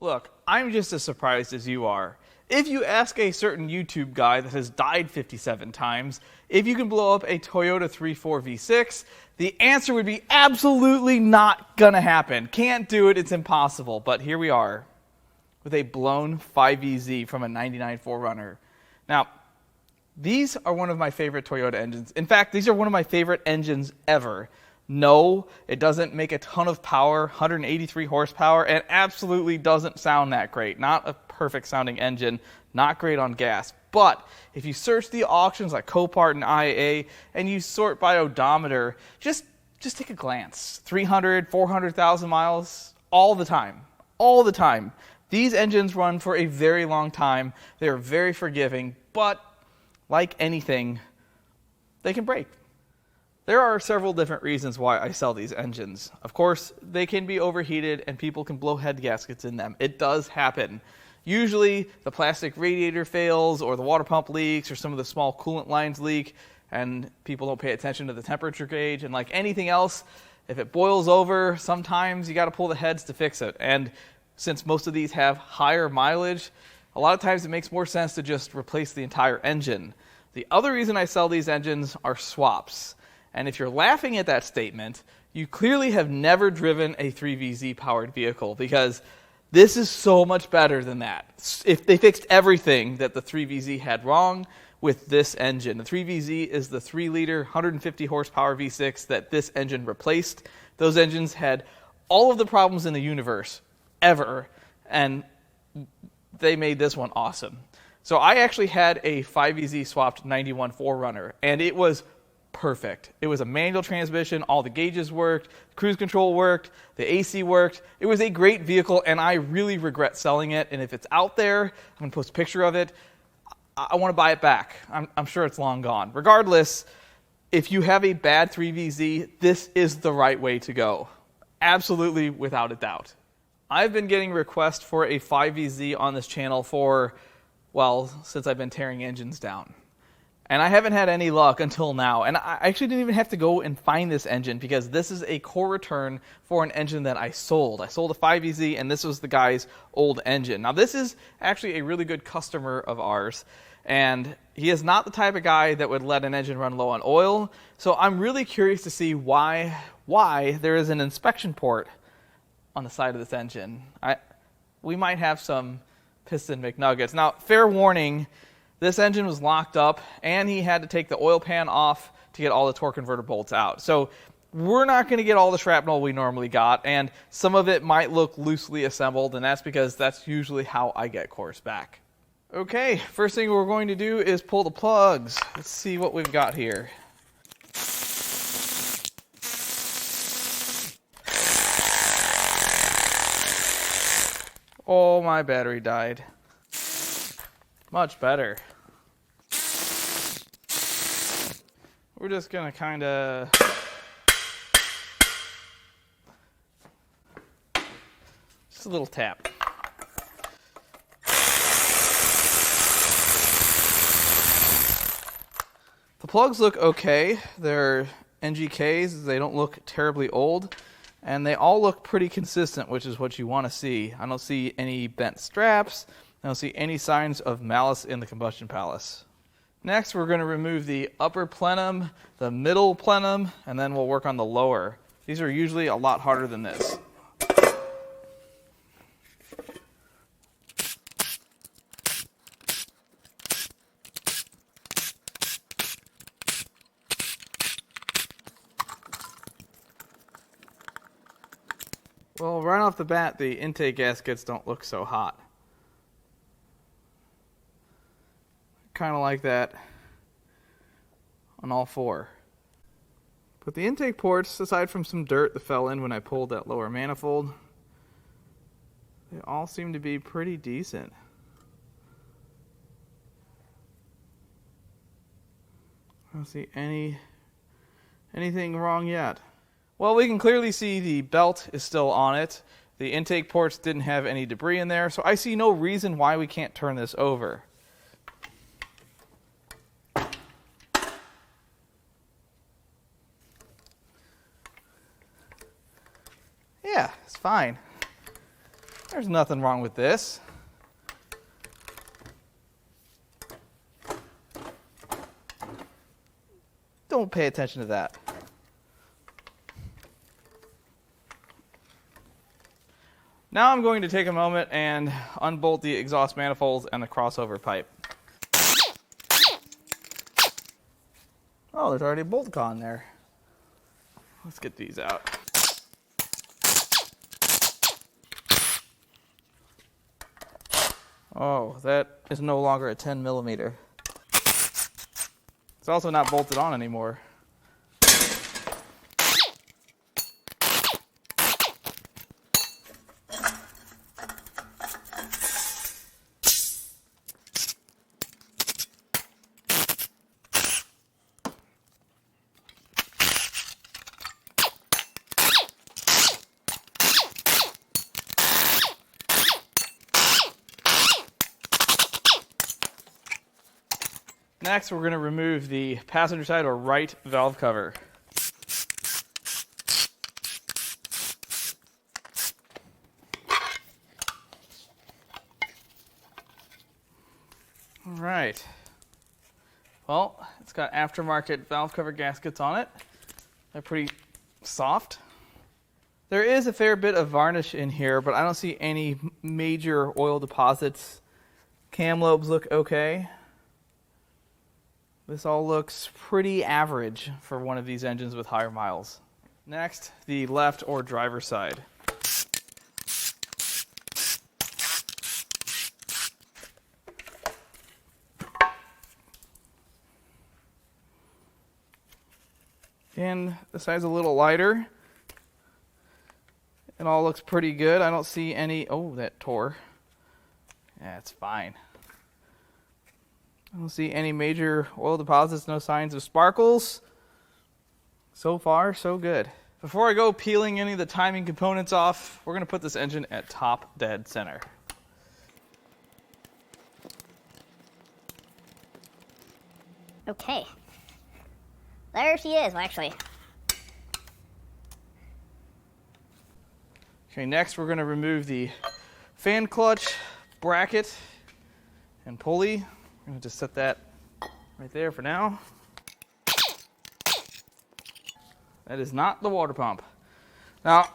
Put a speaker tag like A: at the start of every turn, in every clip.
A: Look, I'm just as surprised as you are. If you ask a certain YouTube guy that has died 57 times if you can blow up a Toyota 3.4 V6, the answer would be absolutely not gonna happen. Can't do it, it's impossible. But here we are with a blown 5EZ from a 99 4Runner. Now, these are one of my favorite Toyota engines. In fact, these are one of my favorite engines ever. No, it doesn't make a ton of power, 183 horsepower, and absolutely doesn't sound that great. Not a perfect sounding engine, not great on gas. But if you search the auctions like Copart and IAA and you sort by odometer, just take a glance. 300, 400,000 miles, all the time. All the time. These engines run for a very long time. They're very forgiving, but like anything, they can break. There are several different reasons why I sell these engines. Of course, they can be overheated and people can blow head gaskets in them. It does happen. Usually, the plastic radiator fails or the water pump leaks or some of the small coolant lines leak and people don't pay attention to the temperature gauge. And like anything else, if it boils over, sometimes you got to pull the heads to fix it. And since most of these have higher mileage, a lot of times it makes more sense to just replace the entire engine. The other reason I sell these engines are swaps. And if you're laughing at that statement, you clearly have never driven a 3VZ powered vehicle because this is so much better than that. If they fixed everything that the 3VZ had wrong with this engine. The 3VZ is the 3-liter, 150 horsepower V6 that this engine replaced. Those engines had all of the problems in the universe ever, and they made this one awesome. So I actually had a 5EZ swapped 91 4Runner, and it was perfect. It was a manual transmission, all the gauges worked, cruise control worked, the AC worked. It was a great vehicle, and I really regret selling it, and if it's out there, I'm going to post a picture of it. I want to buy it back. I'm sure it's long gone. Regardless, if you have a bad 3VZ, this is the right way to go. Absolutely, without a doubt. I've been getting requests for a 5VZ on this channel for, well, since I've been tearing engines down. And I haven't had any luck until now. And I actually didn't even have to go and find this engine because this is a core return for an engine that I sold. I sold a 5EZ and this was the guy's old engine. Now this is actually a really good customer of ours. And he is not the type of guy that would let an engine run low on oil. So I'm really curious to see why there is an inspection port on the side of this engine. We might have some piston McNuggets. Now, fair warning, this engine was locked up, and he had to take the oil pan off to get all the torque converter bolts out. So we're not going to get all the shrapnel we normally got, and some of it might look loosely assembled, and that's because that's usually how I get cores back. Okay, first thing we're going to do is pull the plugs. Let's see what we've got here. Oh, my battery died. Much better. We're just going to kind of just a little tap. The plugs look okay. They're NGKs. They don't look terribly old. And they all look pretty consistent, which is what you want to see. I don't see any bent straps. I don't see any signs of malice in the combustion palace. Next, we're going to remove the upper plenum, the middle plenum, and then we'll work on the lower. These are usually a lot harder than this. Well, right off the bat, the intake gaskets don't look so hot. Kind of like that on all four. But the intake ports, aside from some dirt that fell in when I pulled that lower manifold, they all seem to be pretty decent. I don't see anything wrong yet. Well, we can clearly see the belt is still on it. The intake ports didn't have any debris in there, so I see no reason why we can't turn this over. Yeah, it's fine. There's nothing wrong with this. Don't pay attention to that. Now I'm going to take a moment and unbolt the exhaust manifolds and the crossover pipe. Oh, there's already a bolt gone there. Let's get these out. Oh, that is no longer a 10 millimeter. It's also not bolted on anymore. Next, we're going to remove the passenger side or right valve cover. All right. Well, it's got aftermarket valve cover gaskets on it. They're pretty soft. There is a fair bit of varnish in here, but I don't see any major oil deposits. Cam lobes look okay. This all looks pretty average for one of these engines with higher miles. Next, the left or driver side. Again, the side's a little lighter. It all looks pretty good. I don't see any... Oh, that tore. Yeah, it's fine. I don't see any major oil deposits, no signs of sparkles. So far, so good. Before I go peeling any of the timing components off, we're going to put this engine at top dead center.
B: Okay. There she is, actually.
A: Okay, next we're going to remove the fan clutch, bracket, and pulley. I'm going to just set that right there for now. That is not the water pump. Now,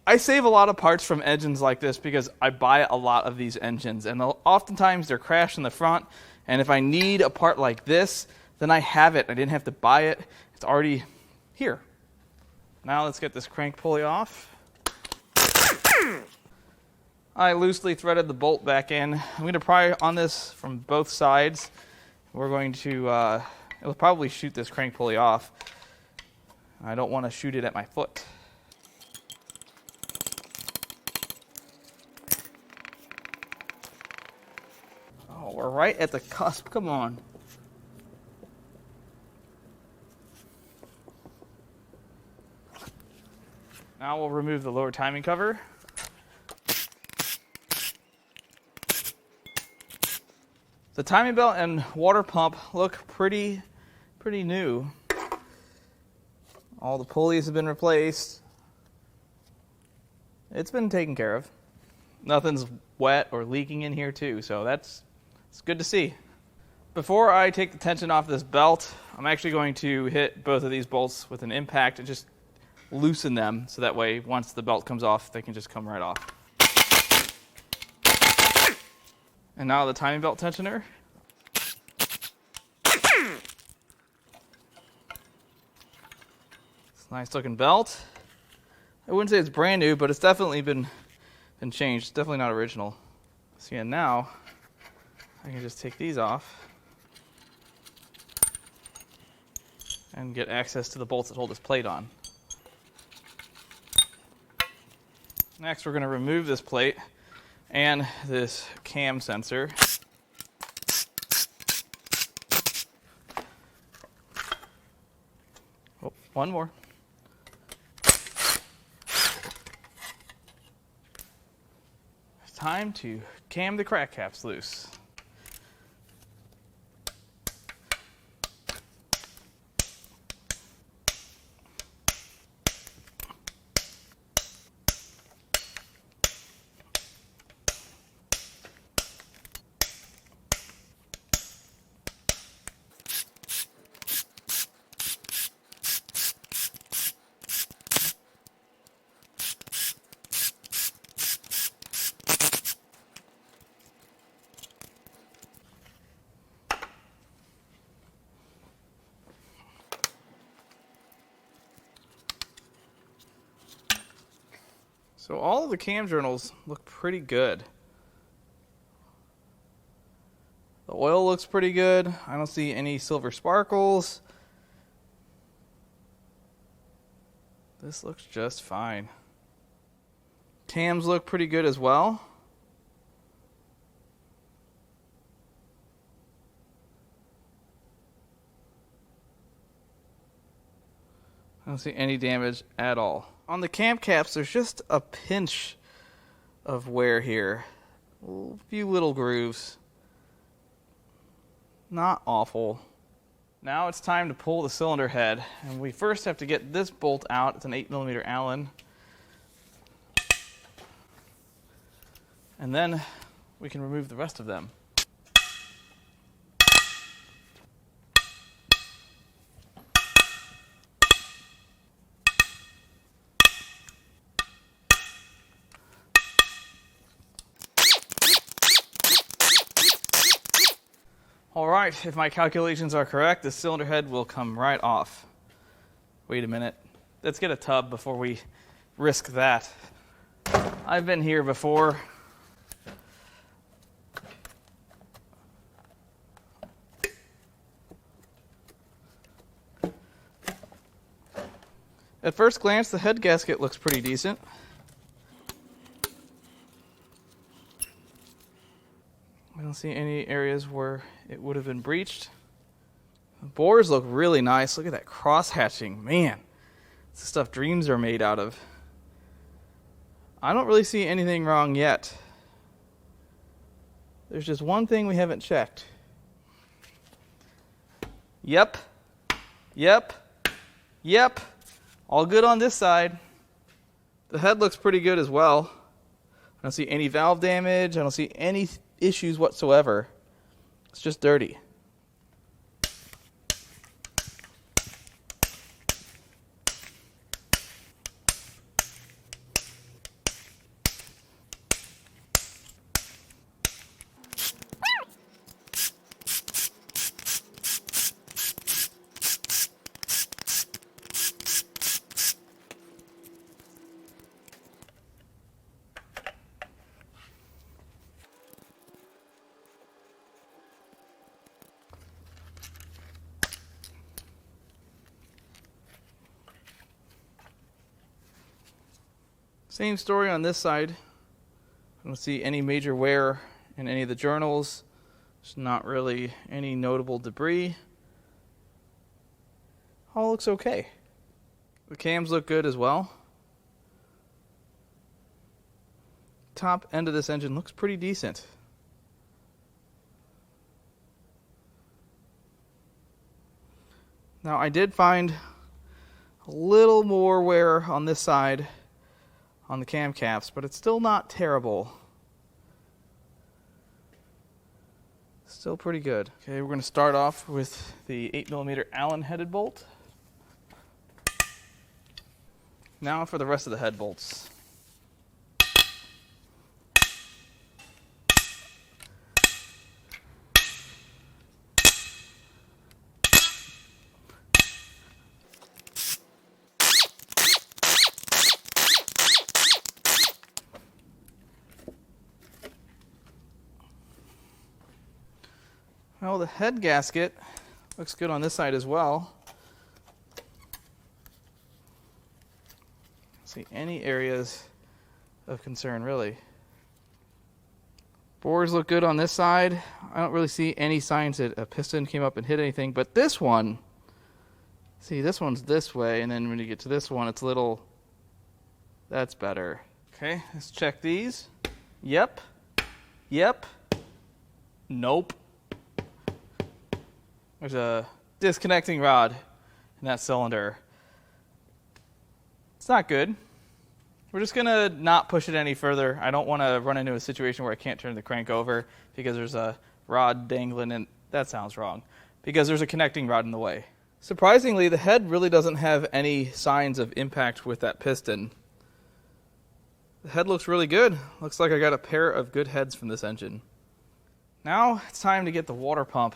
A: I save a lot of parts from engines like this because I buy a lot of these engines, and oftentimes they're crashed in the front, and if I need a part like this, then I have it. I didn't have to buy it. It's already here. Now let's get this crank pulley off. I loosely threaded the bolt back in. I'm going to pry on this from both sides. We're going to, it'll probably shoot this crank pulley off. I don't want to shoot it at my foot. Oh, we're right at the cusp. Come on. Now we'll remove the lower timing cover. The timing belt and water pump look pretty new. All the pulleys have been replaced. It's been taken care of. Nothing's wet or leaking in here too, so it's good to see. Before I take the tension off this belt, I'm actually going to hit both of these bolts with an impact and just loosen them so that way once the belt comes off, they can just come right off. And now the timing belt tensioner. It's a nice looking belt. I wouldn't say it's brand new, but it's definitely been changed. It's definitely not original. So yeah, now I can just take these off and get access to the bolts that hold this plate on. Next, we're going to remove this plate and this cam sensor. Oh, one more. It's time to cam the crack caps loose. So all of the cam journals look pretty good. The oil looks pretty good. I don't see any silver sparkles. This looks just fine. Cams look pretty good as well. I don't see any damage at all. On the cam caps, there's just a pinch of wear here. A few little grooves. Not awful. Now it's time to pull the cylinder head. And we first have to get this bolt out. It's an 8mm Allen. And then we can remove the rest of them. All right, if my calculations are correct, the cylinder head will come right off. Wait a minute. Let's get a tub before we risk that. I've been here before. At first glance, the head gasket looks pretty decent. I don't see any areas where it would have been breached. The bores look really nice. Look at that cross hatching. Man, it's the stuff dreams are made out of. I don't really see anything wrong yet. There's just one thing we haven't checked. Yep. All good on this side. The head looks pretty good as well. I don't see any valve damage. I don't see any issues whatsoever. It's just dirty. Same story on this side. I don't see any major wear in any of the journals. There's not really any notable debris. All looks okay. The cams look good as well. Top end of this engine looks pretty decent. Now I did find a little more wear on this side on the cam caps, but it's still not terrible. Still pretty good. Okay, we're going to start off with the 8mm Allen headed bolt. Now for the rest of the head bolts. Well, the head gasket looks good on this side as well. See any areas of concern really. Bores look good on this side. I don't really see any signs that a piston came up and hit anything, but this one, see, this one's this way, and then when you get to this one, it's a little, that's better. Okay, let's check these. Yep. Nope. There's a disconnecting rod in that cylinder. It's not good. We're just going to not push it any further. I don't want to run into a situation where I can't turn the crank over because there's a rod dangling in. That sounds wrong. Because there's a connecting rod in the way. Surprisingly, the head really doesn't have any signs of impact with that piston. The head looks really good. Looks like I got a pair of good heads from this engine. Now it's time to get the water pump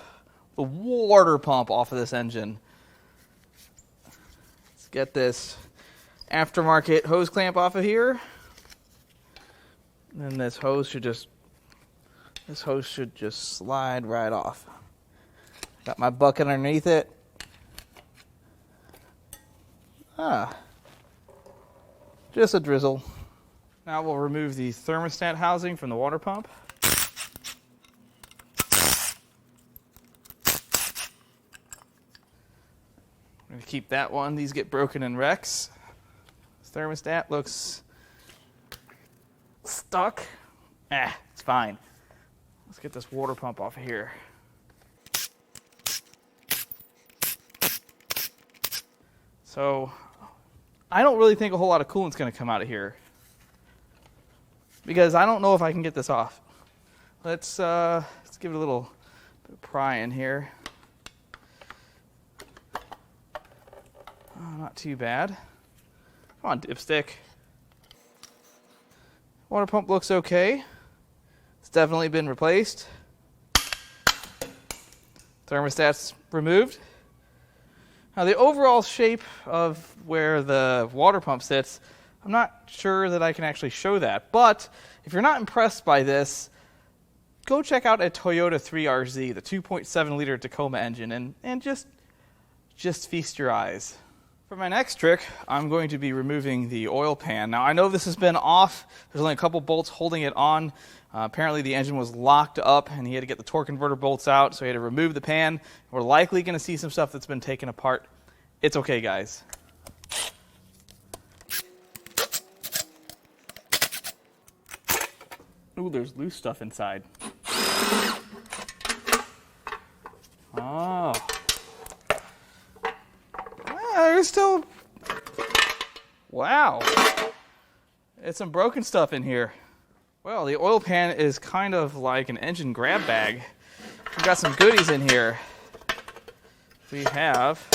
A: off of this engine. Let's get this aftermarket hose clamp off of here. And then this hose should just slide right off. Got my bucket underneath it. Just a drizzle. Now we'll remove the thermostat housing from the water pump. I'm going to keep that one. These get broken in wrecks. This thermostat looks stuck. It's fine. Let's get this water pump off of here. So, I don't really think a whole lot of coolant's going to come out of here, because I don't know if I can get this off. Let's give it a little bit of pry in here. Oh, not too bad. Come on, dipstick. Water pump looks okay. It's definitely been replaced. Thermostat's removed. Now the overall shape of where the water pump sits, I'm not sure that I can actually show that. But if you're not impressed by this, go check out a Toyota 3RZ, the 2.7 liter Tacoma engine, and just feast your eyes. For my next trick, I'm going to be removing the oil pan. Now I know this has been off. There's only a couple bolts holding it on. Apparently the engine was locked up and he had to get the torque converter bolts out, so he had to remove the pan. We're likely going to see some stuff that's been taken apart. It's okay, guys. Ooh, there's loose stuff inside. Oh. There's still... Wow. It's some broken stuff in here. Well, the oil pan is kind of like an engine grab bag. We've got some goodies in here. We have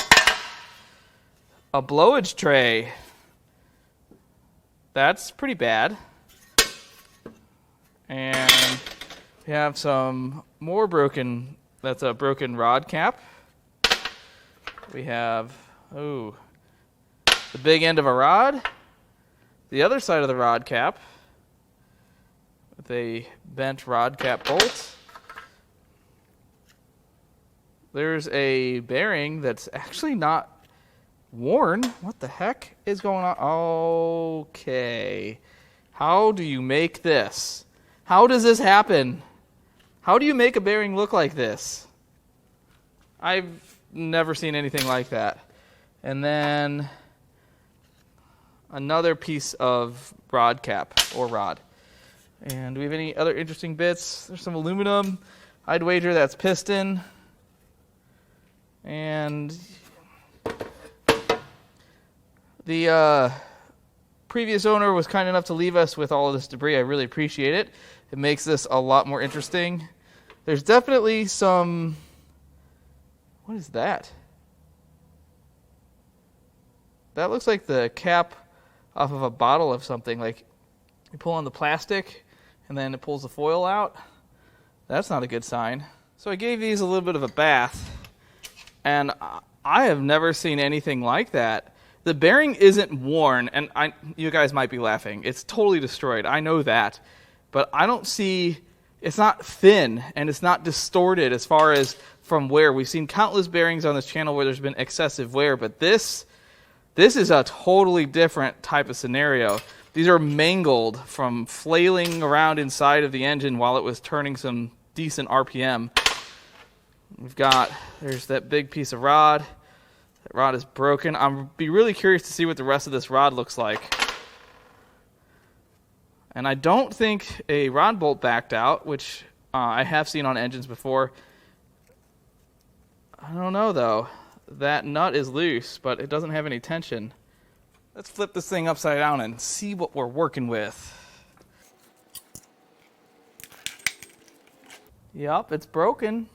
A: a blowage tray. That's pretty bad. And we have some more broken, that's a broken rod cap. We have, the big end of a rod. The other side of the rod cap with a bent rod cap bolt. There's a bearing that's actually not worn. What the heck is going on? Okay. How do you make this? How does this happen? How do you make a bearing look like this? I've never seen anything like that. And then another piece of rod cap or rod. And do we have any other interesting bits? There's some aluminum. I'd wager that's piston. And the previous owner was kind enough to leave us with all of this debris. I really appreciate it. It makes this a lot more interesting. There's definitely some... What is that? That looks like the cap off of a bottle of something. Like you pull on the plastic and then it pulls the foil out. That's not a good sign. So I gave these a little bit of a bath, and I have never seen anything like that. The bearing isn't worn, and you guys might be laughing. It's totally destroyed. I know that. But I don't see... It's not thin, and it's not distorted as far as from wear. We've seen countless bearings on this channel where there's been excessive wear, but this is a totally different type of scenario. These are mangled from flailing around inside of the engine while it was turning some decent RPM. There's that big piece of rod. That rod is broken. I'm be really curious to see what the rest of this rod looks like. And I don't think a rod bolt backed out, which I have seen on engines before. I don't know, though. That nut is loose, but it doesn't have any tension. Let's flip this thing upside down and see what we're working with. Yup, it's broken.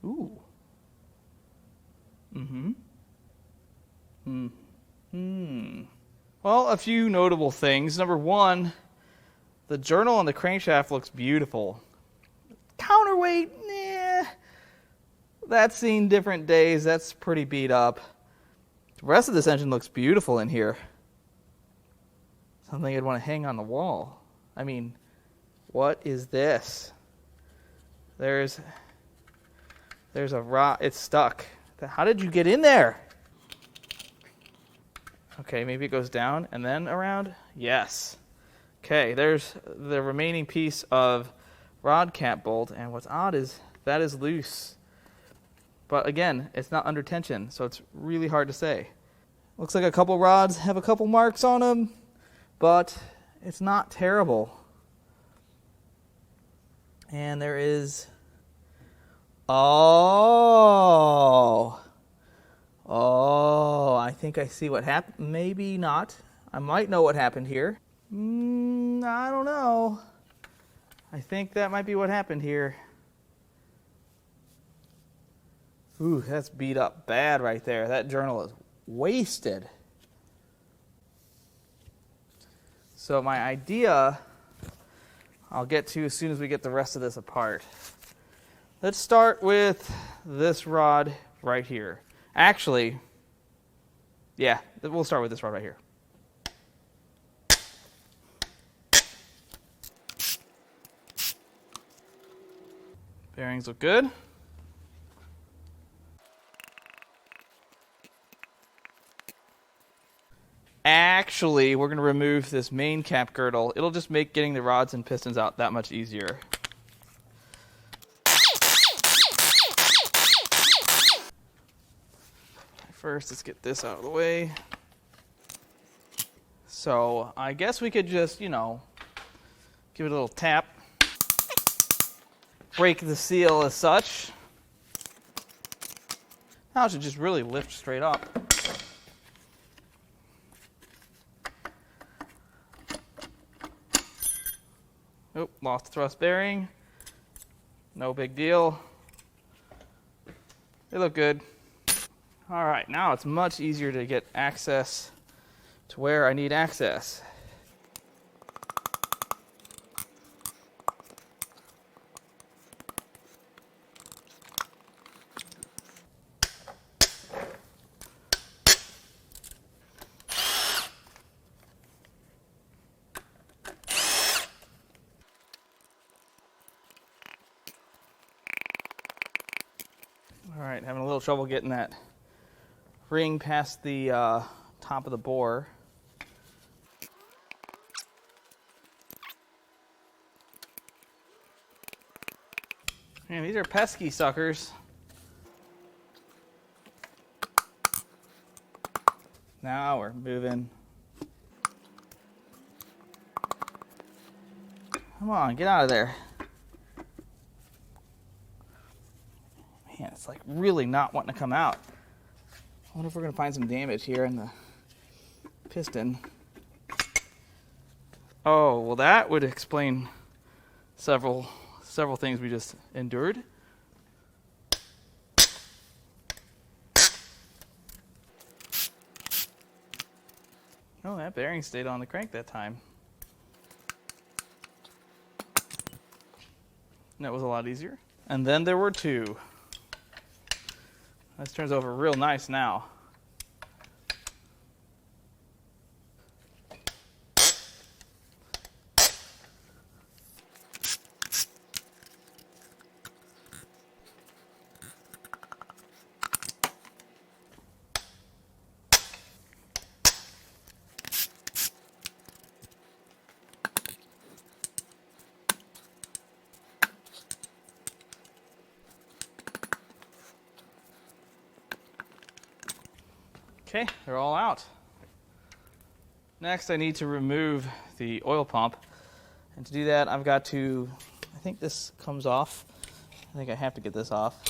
A: Ooh. Well, a few notable things. Number one, the journal on the crankshaft looks beautiful. Counterweight, that's seen different days. That's pretty beat up. The rest of this engine looks beautiful in here. Something I'd want to hang on the wall. I mean, what is this? There's a rod. It's stuck. How did you get in there? Okay, maybe it goes down and then around. Yes. Okay, there's the remaining piece of rod cap bolt, and what's odd is that is loose. But again, it's not under tension, so it's really hard to say. Looks like a couple rods have a couple marks on them, but it's not terrible. And there is... Oh, I think I see what happened. Maybe not. I might know what happened here. I don't know. I think that might be what happened here. Ooh, that's beat up bad right there. That journal is wasted. So my idea, I'll get to as soon as we get the rest of this apart. Let's start with this rod right here. Actually, yeah, we'll start with this rod right here. Bearings look good. Actually, we're going to remove this main cap girdle. It'll just make getting the rods and pistons out that much easier. First, let's get this out of the way. So, I guess we could just, give it a little tap. Break the seal as such. Now it should just really lift straight up. Oop, lost the thrust bearing. No big deal. They look good. All right, now it's much easier to get access to where I need access. All right, having a little trouble getting that ring past the top of the bore. Man, these are pesky suckers. Now we're moving. Come on, get out of there. Man, it's like really not wanting to come out. I wonder if we're going to find some damage here in the piston. Oh, well that would explain several things we just endured. Oh, that bearing stayed on the crank that time. That was a lot easier. And then there were two. This turns over real nice now. Okay, they're all out. Next, I need to remove the oil pump. And to do that, I've got to, I think this comes off. I think I have to get this off.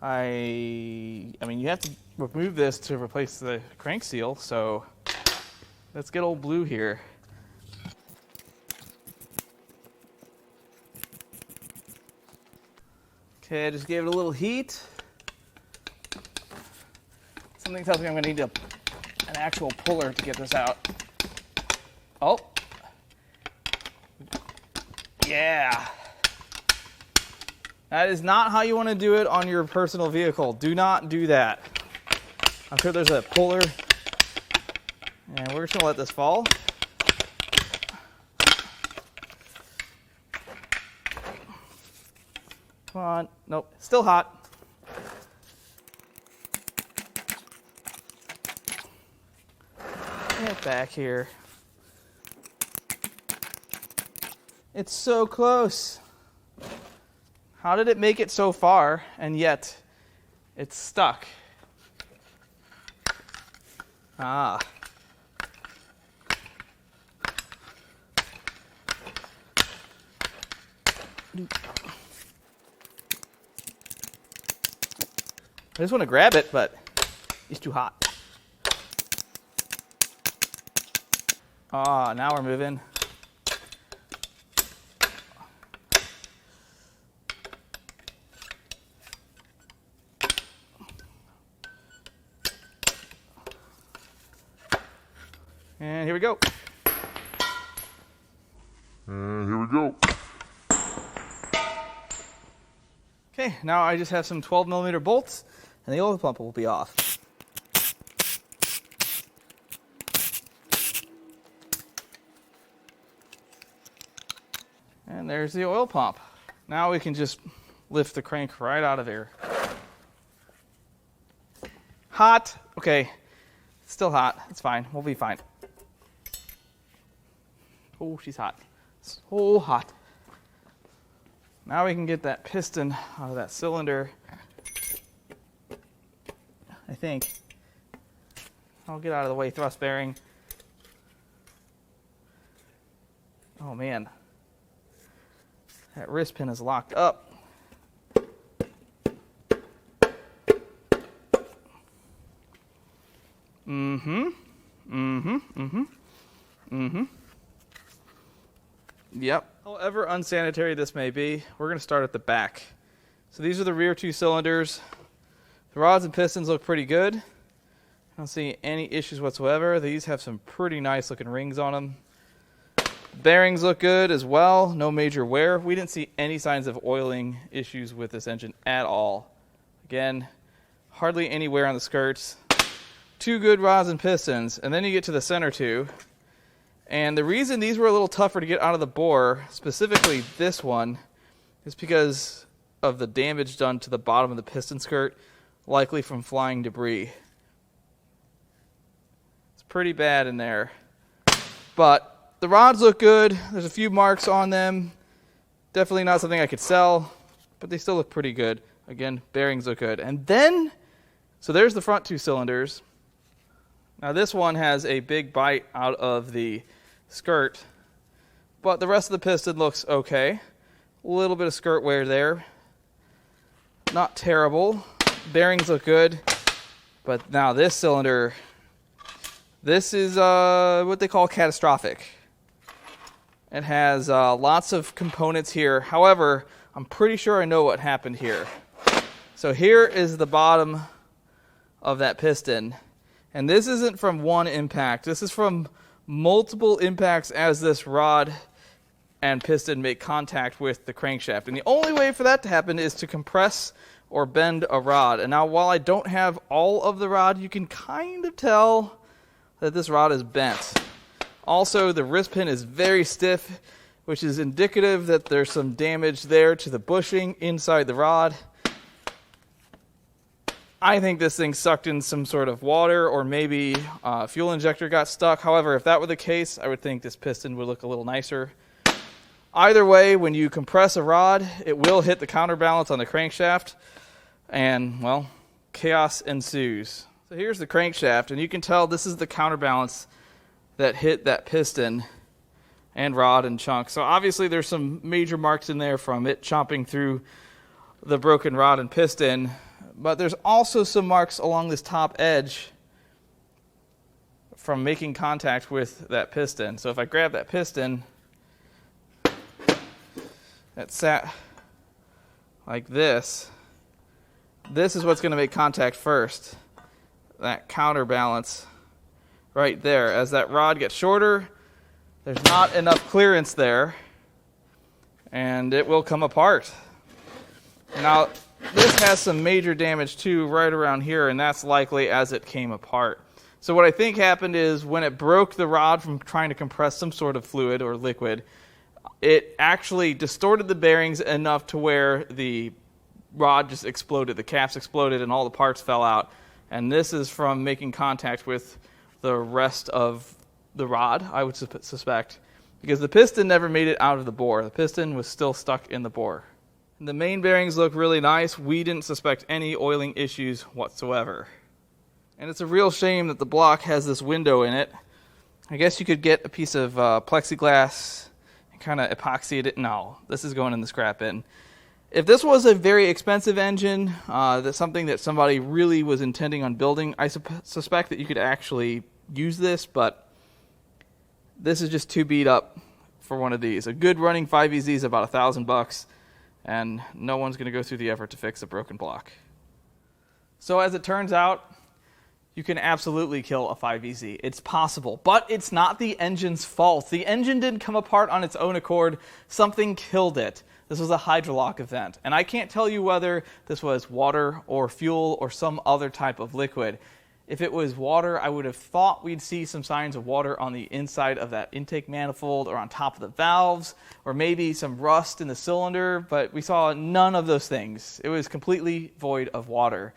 A: I mean, you have to remove this to replace the crank seal, so let's get old Blue here. Okay, I just gave it a little heat. Something tells me I'm going to need an actual puller to get this out. Oh. Yeah. That is not how you want to do it on your personal vehicle. Do not do that. I'm sure there's a puller. And we're just going to let this fall. Come on. Nope. Still hot. Get back here. It's so close. How did it make it so far and yet it's stuck? Ah. I just want to grab it, but it's too hot. Ah, now we're moving. And here we go. Okay, now I just have some 12mm bolts, and the oil pump will be off. And there's the oil pump. Now we can just lift the crank right out of here. Hot. Okay, still hot. It's fine. We'll be fine. Oh, she's hot. So hot. Now we can get that piston out of that cylinder. I think. I'll get out of the way, thrust bearing. Oh man. That wrist pin is locked up. Yep. However unsanitary this may be, we're going to start at the back. So these are the rear two cylinders. The rods and pistons look pretty good. I don't see any issues whatsoever. These have some pretty nice looking rings on them. Bearings look good as well. No major wear. We didn't see any signs of oiling issues with this engine at all. Again, hardly any wear on the skirts. Two good rods and pistons. And then you get to the center two. And the reason these were a little tougher to get out of the bore, specifically this one, is because of the damage done to the bottom of the piston skirt, likely from flying debris. It's pretty bad in there. But the rods look good. There's a few marks on them. Definitely not something I could sell, but they still look pretty good. Again, bearings look good. And then, so there's the front two cylinders. Now this one has a big bite out of the skirt, but the rest of the piston looks okay. A little bit of skirt wear there. Not terrible. Bearings look good. But now this cylinder, this is what they call catastrophic. It has lots of components here. However, I'm pretty sure I know what happened here. So here is the bottom of that piston. And this isn't from one impact. This is from multiple impacts as this rod and piston make contact with the crankshaft. And the only way for that to happen is to compress or bend a rod. And now while I don't have all of the rod, you can kind of tell that this rod is bent. Also, the wrist pin is very stiff, which is indicative that there's some damage there to the bushing inside the rod. I think this thing sucked in some sort of water, or maybe a fuel injector got stuck. However, if that were the case, I would think this piston would look a little nicer. Either way, when you compress a rod, it will hit the counterbalance on the crankshaft, and, well, chaos ensues. So here's the crankshaft, and you can tell this is the counterbalance that hit that piston and rod and chunk. So obviously there's some major marks in there from it chomping through the broken rod and piston. But there's also some marks along this top edge from making contact with that piston. So if I grab that piston that sat like this, this is what's going to make contact first. That counterbalance right there. As that rod gets shorter, there's not enough clearance there, and it will come apart. Now, this has some major damage too right around here, and that's likely as it came apart. So what I think happened is when it broke the rod from trying to compress some sort of fluid or liquid, it actually distorted the bearings enough to where the rod just exploded. The caps exploded and all the parts fell out. And this is from making contact with the rest of the rod, I would suspect, because the piston never made it out of the bore. The piston was still stuck in the bore. And the main bearings look really nice. We didn't suspect any oiling issues whatsoever. And it's a real shame that the block has this window in it. I guess you could get a piece of plexiglass and kind of epoxy it. No, this is going in the scrap bin. If this was a very expensive engine, that's something that somebody really was intending on building, I suspect that you could actually use this, but this is just too beat up for one of these. A good running 5EZ is about $1,000, and no one's going to go through the effort to fix a broken block. So as it turns out, you can absolutely kill a 5EZ. It's possible, but it's not the engine's fault. The engine didn't come apart on its own accord. Something killed it. This was a hydrolock event, and I can't tell you whether this was water or fuel or some other type of liquid. If it was water, I would have thought we'd see some signs of water on the inside of that intake manifold or on top of the valves, or maybe some rust in the cylinder, but we saw none of those things. It was completely void of water.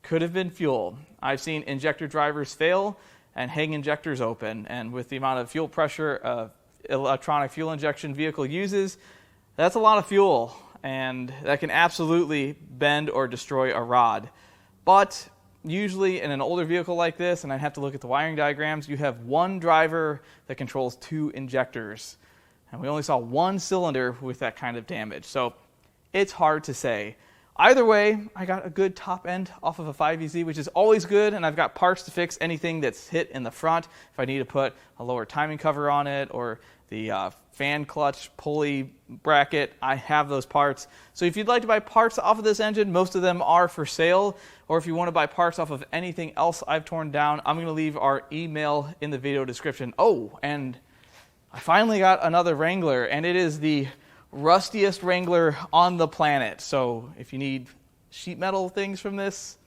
A: Could have been fuel. I've seen injector drivers fail and hang injectors open, and with the amount of fuel pressure electronic fuel injection vehicle uses, that's a lot of fuel, and that can absolutely bend or destroy a rod. But usually in an older vehicle like this, and I'd have to look at the wiring diagrams, you have one driver that controls two injectors, and we only saw one cylinder with that kind of damage, so it's hard to say. Either way, I got a good top end off of a 5EZ, which is always good, and I've got parts to fix anything that's hit in the front. If I need to put a lower timing cover on it or the fan clutch pulley bracket, I have those parts. So if you'd like to buy parts off of this engine, most of them are for sale. Or if you want to buy parts off of anything else I've torn down, I'm going to leave our email in the video description. Oh, and I finally got another Wrangler, and it is the rustiest Wrangler on the planet. So if you need sheet metal things from this,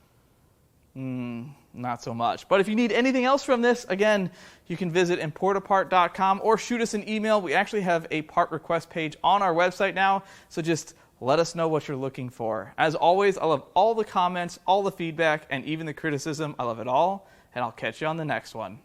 A: not so much. But if you need anything else from this, again, you can visit importapart.com or shoot us an email. We actually have a part request page on our website now, so just let us know what you're looking for. As always, I love all the comments, all the feedback, and even the criticism. I love it all, and I'll catch you on the next one.